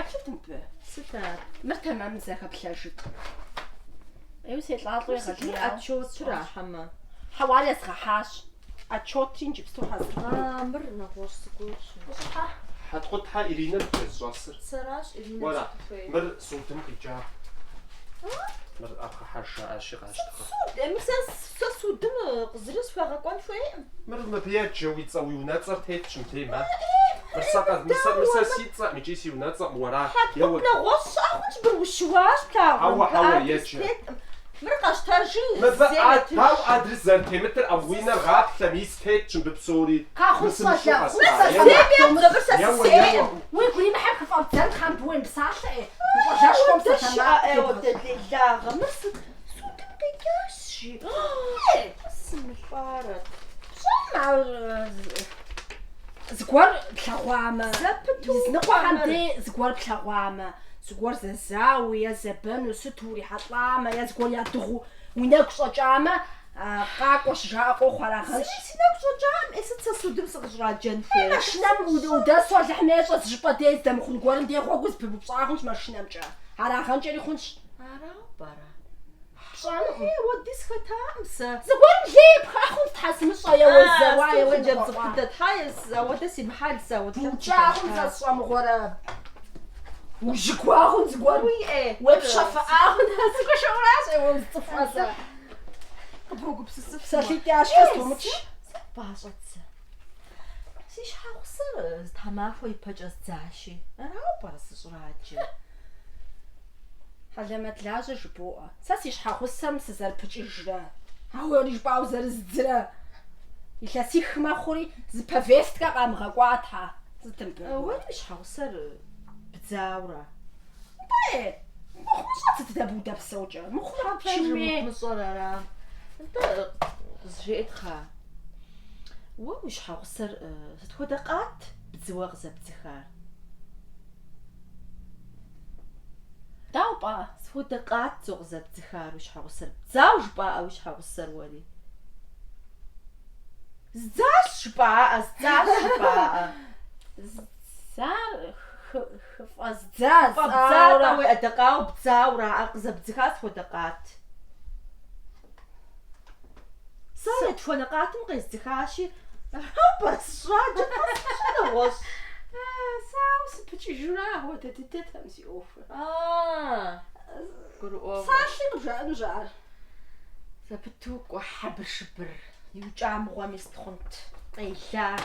Яплътым бы. Сыта. Мыр тэмэм зэхэплъэжыт. Селӏалӏэуи гъэлъеяуэ. Отчётра хьэмэ. Хьэуар езгъэхьащ. Отчётри иджыпсту хьэзыр. Мыр нэгъуэщӏ зыгуэрщ. Хьэтхъутхьэ Иринэ бжесщӏэсыр. Сэращ Иринэ Уэра, зыхуей. мыр судым къикӏа. Мыр ӏэпхъыхьэж жаӏащи къащтыгъэ. Сэ судым зыри схуегъэкӏуэн хуейӏым. Мыр мыбеджэ уи цӏэ уи унэцӏэр тетщ темэ. Мыр сэ си цӏэм икӏи си унэцӏэм уэра. Хьэтхъут нэгъуэщӏ щыӏэ хъунщ бырущыуащ плъагъуэм. Хьэуэ еджэ. Мыр къэщтэжи. Мыбы ау адрес зэрытемытыр абуинэр гъаплъэ мис тетщ мыбы псори. Уи гуримыхьэм хыфӏэбдзэн тхьэм быуин псалъэ. Мыр судым къикӏащ. Сымылъарэ. Зыгуэр плъэгъуамэ. Изныкъуэхэм дей зыгуэр плъэгъуамэ. Зыгуэр зэзауи е зэбэну сыту урихьэлӏамэ е зыгуэр ядыгъуу уи нэгу щӏэкӏамэ къакӏуэ щыжаӏэ къохъу арагъэнщ. Си нэгу щӏэкӏам, сыт сэ судым сыкъыщӏраджэн хуейр? Машинэм удэсу алыхьмей щӏэс жыпӏэ дей здэмыхъун гуэрым дей гъуэгу зыпыпщӏа хъунщ машинэмкӏэ. Арагъэнкӏэри хъунщ. Арау пӏэрэ? Пщӏэнукъым. Уэди схэтаӏым сэ. Зыгуэрым лей пхахъун тхьэсымыщӏэ е уэзэуа е уэджэ ауэдэ си мыхьэл букӏахъун зэсщӏэмыгъуэрэ. Ужыгуахъун зыгуэр уепщэфыӏахъун зыгуэшэуращ уэзцӏыфӏэсэ. Къыбогупсысыф. Псалъитӏащкӏэ стомытщ. Бащӏэт сэ. Си щхьэгъусэр тхьэмахуэ ипэкӏэ здзащи. Арау пӏэрэ сыщӏраджэ. Хьэлэмэт лажьэ жыбоӏэ. Сэ си щхьэгъусэм сызэрыпыкӏыжрэ. Ауэ жыпӏауэ зэрыздрэ. Илъэсих мэхъури зы повесткэ къамыгъэкӏуатхьэ. Уэри уи щхьэгъусэр бдзауэрэ. Мыхъум щӏэт дэбудэпсэукӏэ. Мыхъум мыщӏэр ара. Зжеӏытхъэ. Уэ уи щхьэгъусэр сыт хуэдэ къат бдзыуэ къызэбдзыхар? Дауэ пӏа? Схуэдэ къат зо къызэбдзыхар уи щхьэгъусэр? Бдзау жыпӏаӏэ уи щхьэгъусэр уэри? Здзащ жыпӏаӏэ, здзащ жыпӏаӏэ. Фӏэздзауэ уи ӏэдэкъауэ бдзауэрэ къызэбдзыхар схуэдэ къат. Сэ етхуэнэ къатым къездзыхащи, пӏэрэ сщӏаджэ нэгъуэщӏ. Сауэ сыпыкӏыжурэ ауэдэ дыдэтэм си ӏуэхур. Гурыӏуэфӏ. Псалъи къыбжаӏэну жаӏэр. Зэпыту кӏуэ хьэбыр шыбыр. Иукӏа мыгъуэми стхъунт. Къелар.